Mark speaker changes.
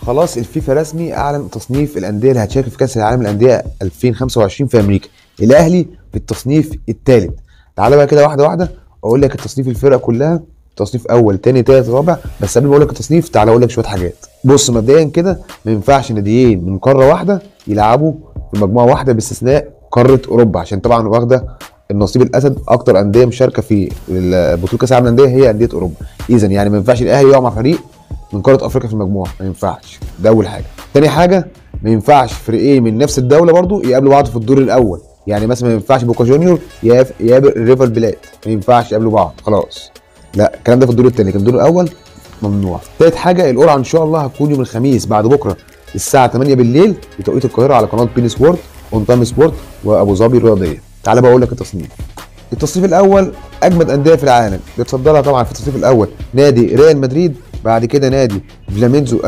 Speaker 1: خلاص الفيفا رسمي اعلن تصنيف الانديه اللي هتشارك في كاس العالم للانديه 2025 في امريكا. الاهلي في التصنيف الثالث. تعالى بقى كده واحده واحده اقول لك التصنيف الفرق كلها، تصنيف اول تاني تالت رابع. بس قبل ما اقول لك التصنيف تعالى اقول لك شويه حاجات. بص مبدئيا كده ما ينفعش ناديين من قاره واحده يلعبوا في مجموعه واحده باستثناء قاره اوروبا، عشان طبعا واخده النصيب الاسد اكتر انديه مشاركه في بطوله كاس العالم للانديه هي انديه اوروبا. اذا يعني ما ينفعش الاهلي يقع مع فريق من قاره افريقيا في المجموعه، ما ينفعش. ده اول حاجه. تاني حاجه ما ينفعش فريقين من نفس الدوله برضو يقابلوا بعض في الدور الاول. يعني مثلا ما ينفعش بوكا جونيور يقابل ريفر بلاد، ما ينفعش يقابلوا بعض خلاص. لا الكلام ده في الدور الثاني، لكن الدور الاول ممنوع. تالت حاجه القرعه ان شاء الله هتكون يوم الخميس بعد بكره الساعه 8 بالليل بتوقيت القاهره على قناه بين سبورت اون تايم سبورت وابو ظبي الرياضيه. تعال بقى اقول لك التصنيف. التصنيف الاول اجمد انديه في العالم بيتصدرها طبعا في التصنيف الاول نادي ريال مدريد، بعد كده نادي فلامينزو